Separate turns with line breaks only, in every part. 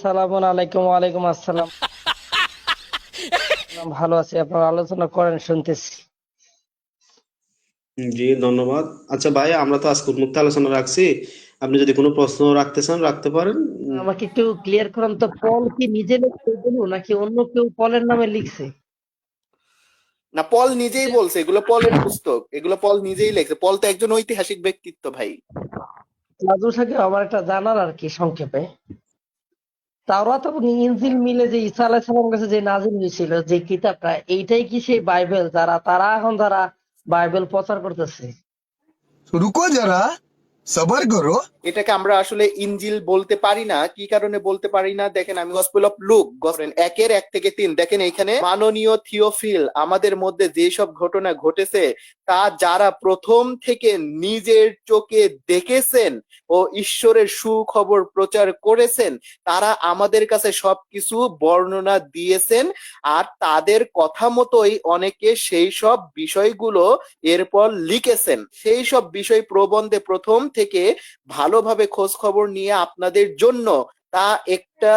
সালামুন আলাইকুম। ওয়ালাইকুম আসসালাম। ভালো আছি, আপনার আলোচনা করেন শুনতেছি।
জি, ধন্যবাদ। আচ্ছা ভাই, আমরা তো আজকে উন্মুক্ত আলোচনা রাখছি। আপনি যদি কোনো প্রশ্ন রাখতে চান রাখতে পারেন।
আমাকে একটু ক্লিয়ার করেন তো, পল কি নিজে লিখছে এগুলো নাকি অন্য কেউ পলের নামে লিখছে?
না, পল নিজেই বলছে এগুলো পলের পুস্তক, এগুলো পল নিজেই লেখছে। পল তো একজন ঐতিহাসিক ব্যক্তিত্ব ভাই।
লাজু সাহেব, আমার একটা জানার আর কি সংক্ষেপে, তাওরাত এবং ইনজিল মিলে যে ঈসা আলাইহিস সালামের কাছে যে নাজিল হয়েছিল যে কিতাবটা, এইটাই কি সেই বাইবেল তারা এখন বাইবেল প্রচার করতেছে?
रुको जरा सबर करो।
এটাকে আমরা আসলে ইনজিল বলতে পারি না। কি কারণে বলতে পারি না দেখেন, আমি গসপেল অফ লুক করেন 1-1-3 দেখেন, এইখানে মাননীয় থিওফিল আমাদের মধ্যে যেসব ঘটনা ঘটেছে তা যারা প্রথম থেকে নিজের চোখে দেখেছেন ও ঈশ্বরের সুখবর প্রচার করেছেন, তারা আমাদের কাছে সবকিছু বর্ণনা দিয়েছেন। আর তাদের কথা মতোই অনেকে সেই সব বিষয়গুলো এরপর লিখেছেন। সেই সব বিষয় প্রবন্ধে প্রথম থেকে ভালোভাবে খোঁজ খবর নিয়ে আপনাদের জন্য তা একটা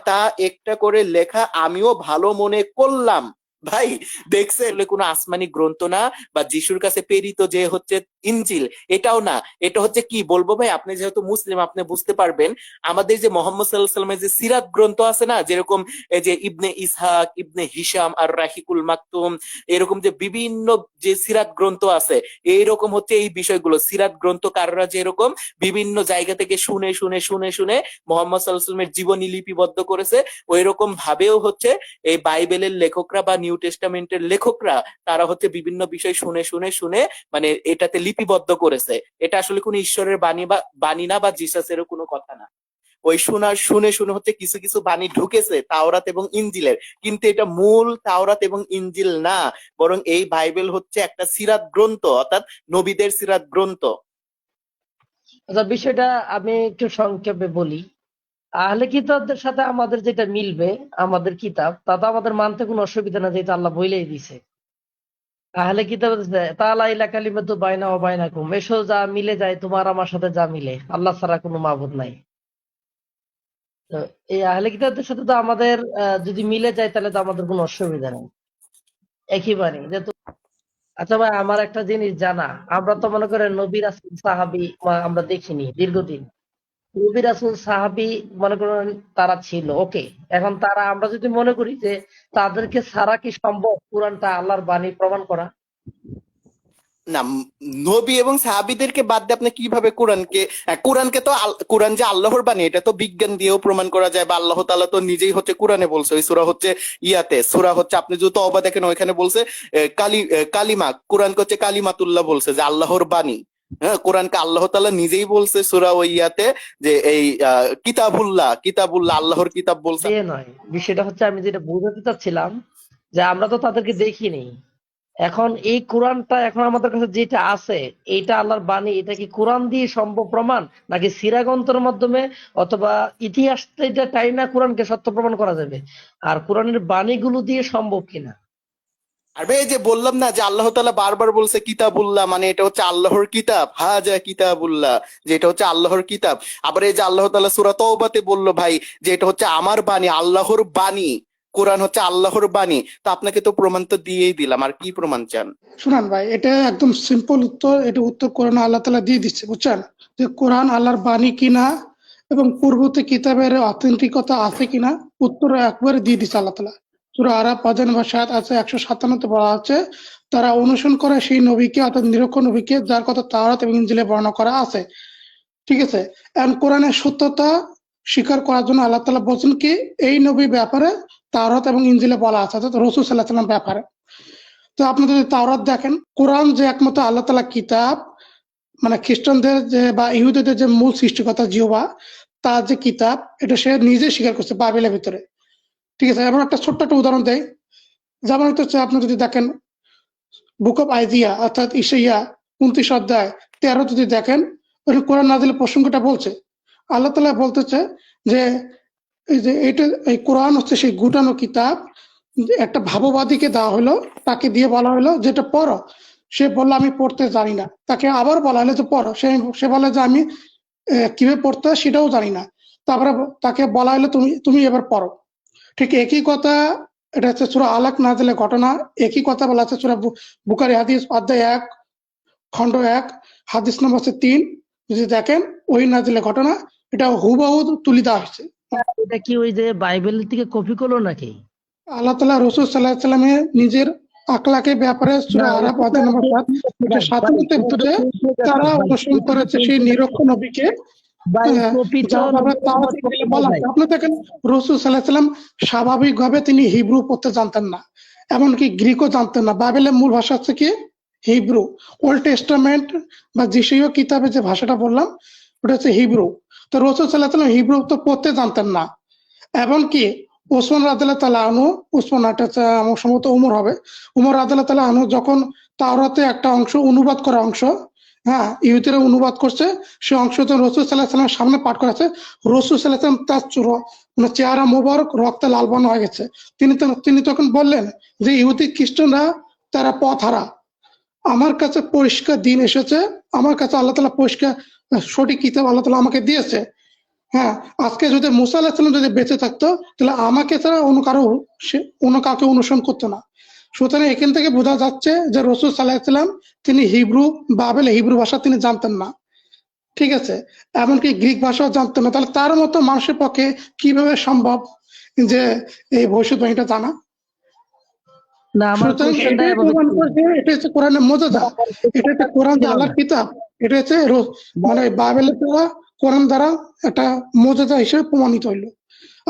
তা একটা করে লেখা আমিও ভালো মনে করলাম। ভাই দেখছেন, কোনো আসমানি গ্রন্থ না, বা যিশুর কাছে প্রেরিত যে হচ্ছে ইনজিল, এটাও না। এটা হচ্ছে কি বলবো ভাই, আপনি যেহেতু মুসলিম আপনি বুঝতে পারবেন। আমাদের যে মোহাম্মদ সাল্লাল্লাহু আলাইহি ওয়াসাল্লামের যে সিরাত গ্রন্থ আছে না, যেরকম এই যে ইবনে ইসহাক, ইবনে হিশাম আর রাহিকুল মাকতুম, এরকম যে বিভিন্ন যে সিরাত গ্রন্থ আছে, এইরকম হচ্ছে এই বিষয়গুলো সিরাত গ্রন্থকাররা যেরকম বিভিন্ন জায়গা থেকে শুনে শুনে শুনে শুনে মোহাম্মদ সাল্লাল্লাহু আলাইহি ওয়াসাল্লামের জীবনী লিপিবদ্ধ করেছে, ওই রকম ভাবেও হচ্ছে এই বাইবেলের লেখকরা বা নিউ টেস্টামেন্টের লেখকরা, তারা হচ্ছে বিভিন্ন বিষয় শুনে শুনে শুনে এটাতে লিপিবদ্ধ করেছে। এটা আসলে কোনো ঈশ্বরের বাণী না, বা জিসাসেরও কোনো কথা না। ওই শুনে শুনে হচ্ছে কিছু কিছু বাণী ঢুকেছে তাওরাত এবং ইনজিলের, কিন্তু এটা মূল তাওরাত এবং ইনজিল না, বরং এই বাইবেল হচ্ছে একটা সিরাত গ্রন্থ, অর্থাৎ নবীদের সিরাত গ্রন্থ।
আচ্ছা, বিষয়টা আমি একটু সংক্ষেপে বলি। আহলে কিতাবদের সাথে আমাদের যেটা মিলবে, আমাদের কিতাব, তা তো আমাদের মানতে কোনো অসুবিধা না, যেটা আল্লাহ বইলেই দিছে। আহলে কিতাব তাআলা ইলা কালিমাতু বাইনা ওয়া বাইনাকুম, এসো যা মিলে যায় তোমার আমার সাথে, যা মিলে, আল্লাহ ছাড়া কোনো মাবুদ নাই। তো এই আহলে কিতাবদের সাথে তো আমাদের যদি মিলে যায় তাহলে তো আমাদের কোনো অসুবিধা নেই, একই বাণী যেহেতু। আচ্ছা ভাই, আমার একটা জিনিস জানা, আমরা তো মনে করেন নবী রাসূল সাহাবী আমরা দেখিনি দীর্ঘদিন। নবী রাসূল সাহাবী মনে করেন তারা ছিল, ওকে। এখন আমরা যদি মনে করি যে তাদেরকে ছাড়া কি সম্ভব কোরআনটা আল্লাহর বাণী প্রমাণ করা?
না, নবী এবং সাহাবীদেরকে বাদ দিয়ে আপনি কিভাবে কোরআনকে, কোরআনকে তো কোরআন যে আল্লাহর বাণী এটা তো বিজ্ঞান দিয়েও প্রমাণ করা যায়, বা আল্লাহ তাআলা তো নিজেই হচ্ছে কোরআনে বলছে। ওই সূরা হচ্ছে সূরা হচ্ছে আপনি যদি তওবা দেখেন, ওইখানে বলছে কালিমা, কোরআনকে হচ্ছে কালিমাতুল্লাহ বলছে, যে আল্লাহর বাণী। হ্যাঁ, কোরআনকে আল্লাহ তাআলা নিজেই বলছে সূরা ওই যে এই কিতাবুল্লাহ, কিতাবুল্লাহ আল্লাহর কিতাব বলছে।
যে নয়, বিষয়টা হচ্ছে আমি যেটা বোঝাতে চাচ্ছিলাম যে আমরা তো তাদেরকে দেখিনি। এখন এই কোরআনটা এখন আমাদের কাছে যেটা আছে, এইটা আল্লাহর বাণী, এটা কি কোরআন দিয়ে সম্ভব প্রমাণ, নাকি সীরা গ্রন্থের মাধ্যমে অথবা ইতিহাস থেকে টাইনা কোরআনকে সত্য প্রমাণ করা যাবে? আর কোরআনের বাণীগুলো দিয়ে সম্ভব কিনা?
আর ভাই, এই যে বললাম না যে আল্লাহ তাআলা বারবার বলছে কিতাবুল্লাহ, মানে এটা হচ্ছে আল্লাহর কিতাব, হাজা কিতাবুল্লাহ, যে এটা হচ্ছে আল্লাহর কিতাব। আবার এই যে আল্লাহ তাআলা সূরা তওবাতে বললো ভাই যে এটা হচ্ছে আমার বাণী, আল্লাহর বাণী, কোরআন হচ্ছে আল্লাহর বাণী। তো আপনাকে তো প্রমাণ তো দিয়েই দিলাম, আর কি প্রমাণ চান?
শুনান ভাই, এটা একদম সিম্পল উত্তর। এটা উত্তর কোরআন আল্লাহ তাআলা দিয়ে দিচ্ছে, বুঝছেন? যে কোরআন আল্লাহর বাণী কিনা এবং পূর্ববর্তী কিতাবের অথেন্টিকতা আছে কিনা, উত্তর একবারে দিয়ে দিচ্ছে আল্লাহ তাআলা। সূরা আরাফ ৫ আছে ১৫৭ বলা আছে, তারা অনুসরণ করে সেই নবীকে, অর্থাৎ নিরক্ষর নবীকে, যার কথা তাওরাত এবং ইনজিলে বর্ণনা করা আছে। ঠিক আছে? এখন কোরআনের সত্যতা স্বীকার করার জন্য আল্লাহ তাআলা বলছেন কি, এই নবীর ব্যাপারে তাওরাত এবং ইনজিলে বলা আছে, অর্থাৎ রাসূল সাল্লাল্লাহু আলাইহি ওয়াসাল্লাম ব্যাপারে। তো আপনি যদি তাওরাত দেখেন, কোরআন যে একমাত্র আল্লাহ তাআলা কিতাব, মানে খ্রিস্টানদের যে বা ইহুদিদের যে মূল সৃষ্টিকর্তা জিহোবা, তার যে কিতাব, এটা সে নিজে স্বীকার করছে বাইবেলের ভিতরে। ঠিক আছে? এমন একটা ছোট্ট একটা উদাহরণ দেয়, যেমন হচ্ছে আপনি যদি দেখেন বুক অফ আইজিয়া, অর্থাৎ ইসাইয়া ২৯ অধ্যায় ১৩ যদি দেখেন, ওখানে কোরআন নাযিলের প্রসঙ্গটা বলছে। আল্লাহ তাআলা বলতেছে যে এই কোরআন হচ্ছে সেই গুটানো কিতাব, একটা ভাববাদীকে দেওয়া হলো, তাকে দিয়ে বলা হলো যেটা পড়ো। সে বললো আমি পড়তে জানি না। তাকে আবার বলা হলো যে পড়ো, সে বলে যে আমি কিভাবে পড়তে হয় সেটাও জানি না। তো তারপরে তাকে বলা হলো তুমি তুমি এবার পড়ো। ঠিক একই কথা, এটা হচ্ছে সূরা আলাক নাযিলের ঘটনা। একই কথা বলা আছে সূরা বুখারী হাদিস অধ্যায় 1 খণ্ড 1 হাদিস নম্বর হচ্ছে 3। যদি দেখেন ওই নাযিলের ঘটনা, এটা হুবহু তুলে দেওয়া হয়েছে।
এটা কি ওই যে বাইবেল থেকে কপি করলো নাকি?
আল্লাহ তাআলা রাসূল সাল্লাল্লাহু আলাইহি ওয়াসাল্লামের নিজের আখলাকের ব্যাপারে সূরা আরাফ অধ্যায় নম্বর 7 এটা 7 বলছে, তারা অনুসরণ করেছে সেই নিরক্ষর নবীকে, যার ব্যাপারে তাওরাতে ইনজিলে বলা আছে। আপনি দেখেন রাসূল সাল্লাল্লাহু আলাইহি ওয়াসাল্লাম স্বাভাবিকভাবে তিনি হিব্রু পড়তে জানতেন না, এমনকি গ্রিকও জানতেন না। বাইবেলের মূল ভাষা হচ্ছে কি হিব্রু। ওল্ড টেস্টামেন্ট বা যিশাইয় কিতাবে যে ভাষাটা বললাম ওটা হচ্ছে হিব্রু। তো রাসূল সাল্লাল্লাহু আলাইহি ওয়াসাল্লাম হিব্রু তো পড়তে জানতেন না। এমনকি ওসমান রাদিয়াল্লাহু তাআলা আনহু, ওসমান এটা হচ্ছে আমার সম্ভবত উমর হবে, উমর রাদিয়াল্লাহু তাআলা আনহু যখন তাওরাতে একটা অংশ অনুবাদ করা অংশ, হ্যাঁ ইহুদিরা অনুবাদ করছে, সেই অংশ যখন রাসূল সাল্লাল্লাহু আলাইহি ওয়াসাল্লামের সামনে পাঠ করা আছে, রাসূল সাল্লাল্লাহু আলাইহি ওয়াসাল্লাম তার মানে চেহারা মোবারক রক্তে লালবান হয়ে গেছে। তিনি তখন বললেন যে ইহুদি খ্রিস্টানরা তারা পথহারা, আমার কাছে পরিষ্কার দিন এসেছে, আমার কাছে আল্লাহ তাআলা পরিষ্কার সঠিক কিতাব আল্লাহ তাআলা আমাকে দিয়েছে। হ্যাঁ, আজকে যদি মুসা আলাইহিস সালাম যদি বেঁচে থাকতো তাহলে আমাকে ছাড়া অন্য কাউকে অনুসরণ করতো না। সুতরাং এখান থেকে বোঝা যাচ্ছে যে রাসূল সাল্লাল্লাহু আলাইহি ওয়াসাল্লাম তিনি হিব্রু ভাষা তিনি জানতেন না, ঠিক আছে, এমনকি গ্রিক ভাষাও জানতেন না। তাহলে তার মতো মানুষের পক্ষে কিভাবে সম্ভব যে এই ভবিষ্যৎবাণীটা জানা?
না, আমার
সুতরাং
কোশ্চেনটা
এটাই প্রমাণ করছে এটা হচ্ছে কোরআনের মুজিজা, এটা হচ্ছে কোরআন যে আল্লাহর কিতাব, এটা হচ্ছে মানে বাইবেলের দ্বারা কোরআন দ্বারা একটা মুজিজা হিসেবে প্রমাণিত হইলো।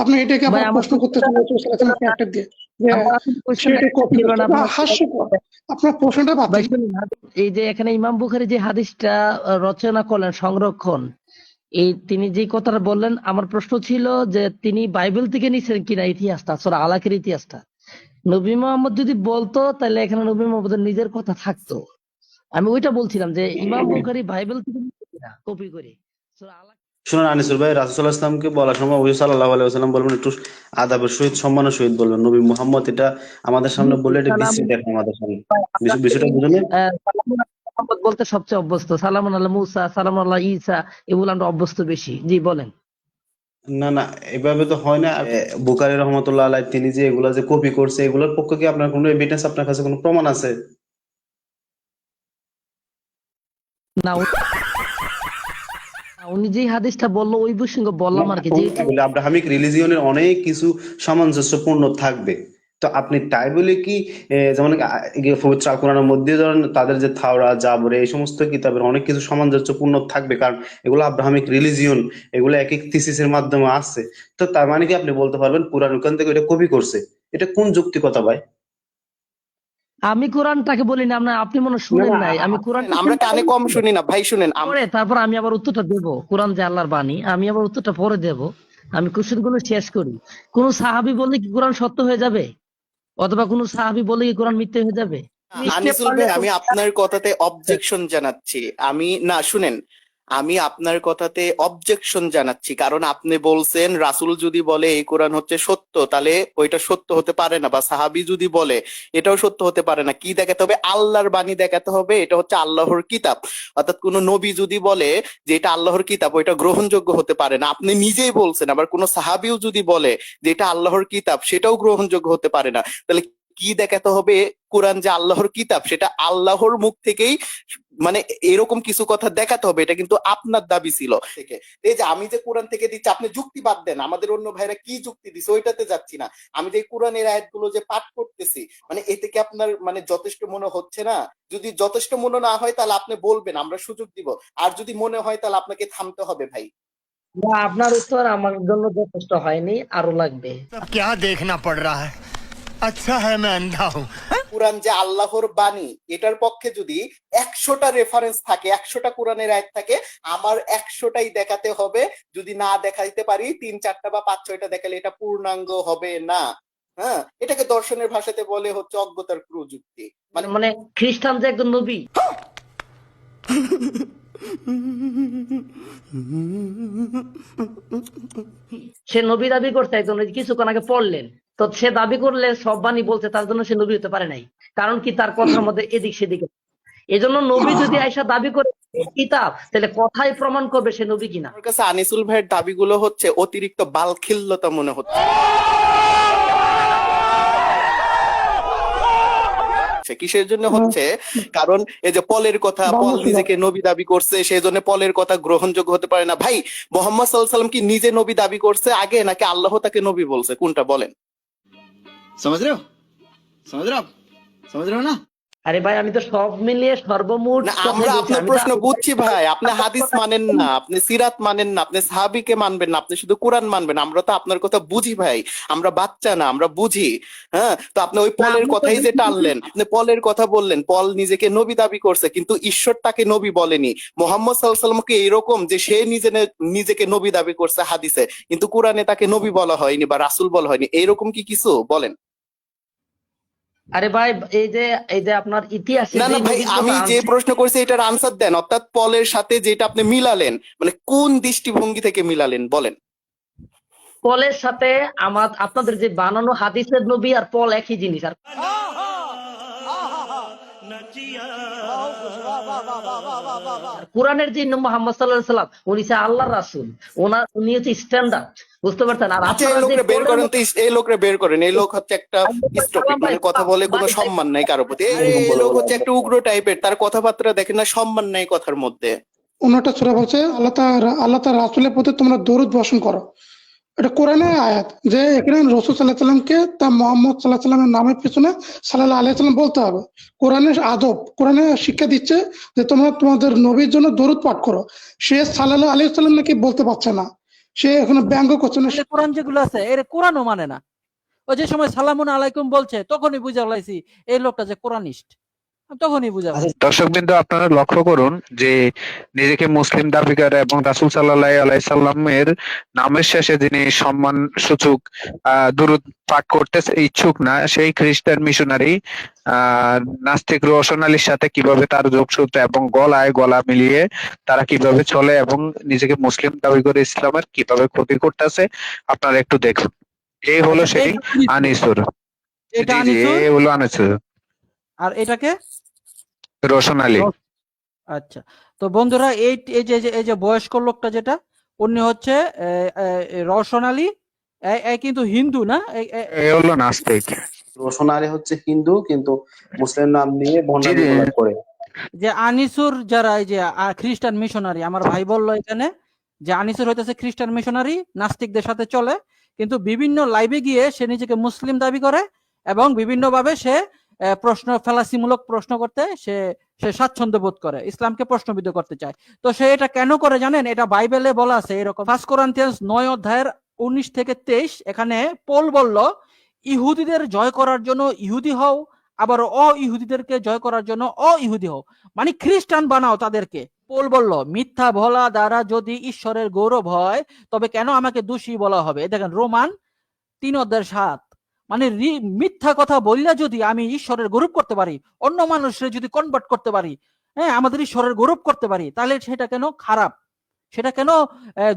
আপনি এটাকে আবার প্রশ্ন করতেছেন ফ্যাক্টর দিয়ে যে সেটা কপি করছে, হাস্যকর। আপনার প্রশ্নটা বাতিল।
এই যে এখানে ইমাম বুখারী যে হাদিসটা রচনা করলেন সংরক্ষণ, এই তিনি যে কথাটা বললেন, আমার প্রশ্ন ছিল যে তিনি বাইবেল থেকে নিছেন কিনা ইতিহাসটা, সূরা আলাকের ইতিহাসটা। নবী মুহাম্মদ যদি বলতো তাহলে এখানে নবী মুহাম্মদের নিজের কথা থাকতো। আমি ওইটা বলছিলাম যে ইমাম বুখারী বাইবেল থেকে নিছে কিনা কপি করে সূরা আলাক।
শুনুন আনিসুল ভাই, রাসূল সাল্লাল্লাহু আলাইহি ওয়াসাল্লামকে বলার সময় ওই সাল্লাল্লাহু আলাইহি ওয়াসাল্লাম বলবেন একটু আদাবের সহিত সম্মানের সহিত বলবেন। নবী মুহাম্মদ এটা আমাদের সামনে বলে এটা বিস্তৃত দেখেন আমাদের সামনে বিষয়টা বুঝুন।
মুহাম্মদ বলতে সবচেয়ে অভ্যস্ত, সালামুন আলা মুসা, সালামুন আলা ঈসা, এগুলো আমরা অভ্যস্ত বেশি। জি বলেন।
না না, এভাবে তো হয় না। বুখারী রহমাতুল্লাহ আলাইহি তিনি যে এগুলা যে কপি করছে, এগুলোর পক্ষে কি আপনার কোনো এভিডেন্স, আপনার কাছে কোনো প্রমাণ আছে?
না, উনি যে হাদিসটা বললো ওই প্রসঙ্গে বললাম আর কি, যে
আব্রাহামিক রিলিজিয়নের অনেক কিছু সামঞ্জস্যপূর্ণ থাকবে। তো আপনি তাই বলে কি যেমন পবিত্র আল কোরআনের মধ্যে ধরেন তাদের যে তাওরাত, জাবর, এই সমস্ত কিতাবের অনেক কিছু সামঞ্জস্যপূর্ণ থাকবে, কারণ এগুলো আব্রাহামিক রিলিজিয়ন, এগুলো এক এক থিসিসের মাধ্যমে আসছে। তো তার মানে কি আপনি বলতে পারবেন কোরআন ওখান থেকে এটা কপি করছে? এটা কোন যৌক্তিকতা ভাই?
আমি কোরআনটাকে বলি না, আপনি মনে হয় শুনেন নাই। আমি কোরআন
আমরা কানে কম শুনি না ভাই, শুনেন।
পরে তারপর আমি আবার উত্তরটা দেব। কোরআন যে আল্লাহর বাণী, আমি আবার উত্তরটা পরে দেব। আমি কোশ্চেন গুলো শেষ করি। কোন সাহাবী বললে কি কোরআন সত্য হয়ে যাবে, অথবা কোন সাহাবী বললে কি কোরআন মিথ্যে হয়ে যাবে?
আনিসুল ভাই, আমি আপনার কথাতে অবজেকশন জানাচ্ছি। শুনেন, আমি আপনার কথাতে অবজেকশন জানাচ্ছি, কারণ আপনি বলছেন রাসূল যদি বলে এই কোরআন হচ্ছে সত্য, তাহলে ওইটা সত্য হতে পারে না, বা সাহাবী যদি বলে এটাও সত্য হতে পারে না। কি দেখাতে হবে? আল্লাহর বাণী দেখাতে হবে, এটা হচ্ছে আল্লাহর কিতাব। অর্থাৎ কোন নবী যদি বলে যে এটা আল্লাহর কিতাব, ওইটা গ্রহণযোগ্য হতে পারে না। আপনি নিজেই বলছেন। আবার কোন সাহাবীও যদি বলে যে এটা আল্লাহর কিতাব, সেটাও গ্রহণযোগ্য হতে পারে না। তাহলে কি দেখাতে হবে? কোরআন যে আল্লাহর কিতাব, সেটা আল্লাহর মুখ থেকেই, মানে এরকম কিছু কথা দেখাতে হবে। এটা কিন্তু আপনার দাবি ছিল থেকে। এই যে আমি যে কোরআন থেকে দিচ্ছি, আপনি যুক্তি বাদ দেন, আমাদের অন্য ভাইরা কি যুক্তি দিচ্ছে ওইটাতে যাচ্ছি না। আমি যে কোরআনের আয়াতগুলো যে পাঠ করতেছি, মানে এতে কি আপনার মানে যথেষ্ট মনে হচ্ছে না? যদি যথেষ্ট মনে না হয় তাহলে আপনি বলবেন, আমরা সুযোগ দিব। আর যদি মনে হয় তাহলে আপনাকে থামতে হবে ভাই।
না, আপনার উত্তর আমার জন্য যথেষ্ট হয়নি, আরো লাগবে।
क्या देखना पड़ रहा है? अच्छा है मैं अंधा हूँ।
কোরআন যে আল্লাহর বাণী, এটার পক্ষে যদি 100টা রেফারেন্স থাকে, 100টা কোরআনের আয়াত থাকে, আমার 100টাই দেখাতে হবে। যদি না দেখাইতে পারি 3-4টা বা 5-6টা দেখালে এটা পূর্ণাঙ্গ হবে না। হ্যাঁ, এটাকে দর্শনের ভাষাতে বলে হচ্ছে অজ্ঞতার প্রযুক্তি।
মানে খ্রিস্টান যে একজন নবী, সে নবী দাবি করছে, একজন কিছুক্ষণ আগে পড়লেন, তো সে দাবি করলে সব বাণী বলছে, তার জন্য সে নবী হতে পারে নাই। কারণ কি? তার কথার মধ্যে এদিক সেদিকে। এজন্য নবী যদি আয়সা দাবি করে কিতাব, তাহলে কথাই প্রমাণ করবে সে নবী কিনা।
আমার কাছে আনিসুল ভাইয়ের দাবিগুলো হচ্ছে অতিরিক্ত বালখিল্যতা মনে হচ্ছে। কিসের জন্য হচ্ছে? কারণ এই যে পলের কথা, পল নিজেকে নবী দাবি করছে, সেই জন্য পলের কথা গ্রহণযোগ্য হতে পারে না। ভাই, মোহাম্মদ সাল্লাল্লাহু আলাইহি ওয়াসাল্লাম কি নিজে নবী দাবি করছে আগে, নাকি আল্লাহ তাকে নবী বলছে? কোনটা বলেন?
समझ रहे हो समझ रहे हो आप समझ रहे हो ना?
আরে ভাই, আমি তো সব মিলিয়ে সর্বমোট
না,
কথাই
আমরা
বলছি।
আপনার
আমি তো
প্রশ্ন বুঝছি ভাই। আপনি হাদিস মানেন না, আপনি সিরাত মানেন না, আপনি সাহাবীকে মানবেন না, আপনি শুধু কোরআন মানবেন। আমরা তো আপনার কথা বুঝি ভাই, আমরা বাচ্চা না, আমরা বুঝি। হ্যাঁ, তো আপনি ওই পলের
আমি তো
কথাই যে টানলেন, আপনি পলের কথা বললেন, পল নিজেকে নবী দাবি করছে, কিন্তু ঈশ্বর তাকে নবী বলেনি। মোহাম্মদ সাল্লাল্লাহু আলাইহি ওয়াসাল্লামকে এরকম যে সে নিজেকে নবী দাবি করছে হাদিসে, কিন্তু কোরআনে তাকে নবী বলা হয়নি বা রাসূল বলা হয়নি, এইরকম কি কিছু বলেন?
আরে ভাই, এই যে আপনার ইতিহাসে
না
যে
না ভাই,
নবীর
আমি
কথা
যে
আনছে,
প্রশ্ন করছি এটার আনসার দেন। অর্থাৎ পলের সাথে যেটা আপনি মিলালেন, মানে কোন দৃষ্টিভঙ্গি থেকে মিলালেন বলেন।
পলের সাথে আপনাদের যে বানানো হাদিসের নবী আর পল একই জিনিস। আর কোরআনের যে মোহাম্মদ সাল্লাল্লাহু আলাইহি সাল্লাম, উনি হচ্ছে আল্লাহর রাসূল, উনি হচ্ছে স্ট্যান্ডার্ড, বুঝতে পারছেন? আর
আচ্ছা, এই
আপনারা যে
লোকরে বের
পলের
করেন
মতো
তো, এই লোকরে বের করেন। এই লোক হচ্ছে একটা স্টপিক, মানে কথা বলে কোনো সম্মান নাই কারোর প্রতি। এই লোক হচ্ছে একটা উগ্র টাইপের, তার কথাবার্তা দেখেন না, সম্মান নাই কথার মধ্যে।
অন্যটা সূরা বলছে আল্লাহ তাআলা রাসূলের প্রতি তোমরা দরুদ বর্ষণ করো। এটা কোরআনের আয়াত, যে এখানে রাসূল সাল্লাল্লাহু আলাইহি সাল্লামকে তার মুহাম্মদ সাল্লাল্লাহু আলাইহি সাল্লামের নামের পিছনে সাল্লাল্লাহু আলাইহি সাল্লাম বলতে হবে। কোরআনের আদব, কোরআনে শিক্ষা দিচ্ছে যে তোমরা তোমাদের নবীর জন্য দরুদ পাঠ করো। সে সাল্লাল্লাহু আলাইহি সাল্লাম নাকি বলতে পারছে না, সে এখনো ব্যঙ্গ করছে না।
তাহলে কোরআন যেগুলো আছে এর কোরআনও মানে না। ও যে সময় সালামুন আলাইকুম বলছে তখনই বুঝা লাইছি এই লোকটা যে কোরআনিস্ট, তখনই বুঝা লাইছি।
দর্শকবৃন্দ, আপনারা লক্ষ্য করুন যে নিজেকে মুসলিম দাবি করে এবং রাসূল সাল্লাল্লাহু আলাইহি সাল্লামের নামের শেষে যিনি সম্মান সূচক দুরূদ পাঠ করতে ইচ্ছুক না, সেই খ্রিস্টান মিশনারি নাস্তিক রওশন আলীর সাথে কিভাবে তার যোগসূত্র এবং গলায় গলা মিলিয়ে তারা কিভাবে চলে এবং নিজেকে মুসলিম দাবি করে ইসলামের কিভাবে ক্ষতি করতেছে, আপনারা একটু দেখুন। এই হলো সেই আনিসুর।
এটা
জি জি,
আনিসুর।
এই হলো আনিসুর
আর এটাকে
রওশন আলী।
আচ্ছা, তো বন্ধুরা এই যে বয়স্ক লোকটা যেটা, উনি হচ্ছে রওশন আলী। কিন্তু হিন্দু না?
এই হলো নাস্তিক।
রোশন আলী হচ্ছে হিন্দু, কিন্তু মুসলিম নাম নিয়ে
জি
ভণ্ডামি
জি,
করে।
যে আনিসুর যারা এই যে খ্রিস্টান মিশনারি, আমার ভাই বললো এখানে যে আনিসুর হইতেছে খ্রিস্টান মিশনারি, নাস্তিকদের সাথে চলে, কিন্তু বিভিন্ন লাইভে গিয়ে সে নিজেকে মুসলিম দাবি করে এবং বিভিন্ন ভাবে সে ফেলাসিমূলক প্রশ্ন করতে সে স্বাচ্ছন্দ্য বোধ করে, ইসলামকে প্রশ্নবিদ্ধ করতে চায়। তো সে এটা কেন করে জানেন? এটা বাইবেলে বলা আছে এরকম, 1 কোরিন্থিয়ান্স 9 অধ্যায়ের 19 থেকে 23, এখানে পৌল বলল ইহুদিদের জয় করার জন্য ইহুদি হও, আবার ইহুদিদেরকে জয় করার জন্য ইহুদি হও, মানে খ্রিস্টান বানাও তাদেরকে। পৌল বলল মিথ্যা বলা দ্বারা যদি ঈশ্বরের গৌরব হয় তবে কেন আমাকে দোষী বলা হবে? দেখেন রোমান 3 অধ্যায় 7, মানে মিথ্যা কথা বললে যদি আমি ঈশ্বরের গৌরব করতে পারি, অন্য মানুষের যদি কনভার্ট করতে পারি, হ্যাঁ, আমাদের ঈশ্বরের গৌরব করতে পারি, তাহলে সেটা কেন খারাপ, সেটা কেন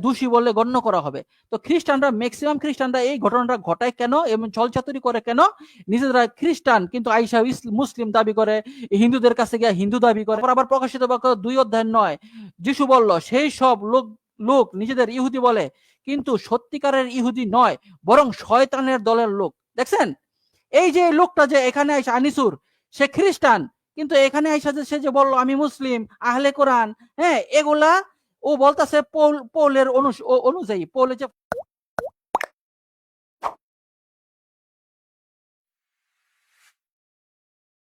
দোষী বললে গণ্য করা হবে? তো খ্রিস্টানরা, ম্যাক্সিমাম খ্রিস্টানরা এই ঘটনাটা ঘটায় কেন এবং ছলচাতুরি করে কেন? নিজেরা খ্রিস্টান কিন্তু আইসা মুসলিম দাবি করে, হিন্দুদের কাছে গিয়ে হিন্দু দাবি করে। আবার প্রকাশিত বাক্য 2 অধ্যায় 9 যিশু বলল সেই সব লোক নিজেদের ইহুদি বলে কিন্তু সত্যিকারের ইহুদি নয়, বরং শয়তানের দলের লোক। দেখছেন এই যে লোকটা যে এখানে আইসা আনিসুর, সে খ্রিস্টান, কিন্তু এখানে আইসা যে সে যে বললো আমি মুসলিম, আহলে কোরআন, হ্যাঁ, এগুলা ও বলতেছে পৌলের অনুযায়ী, পৌলের যে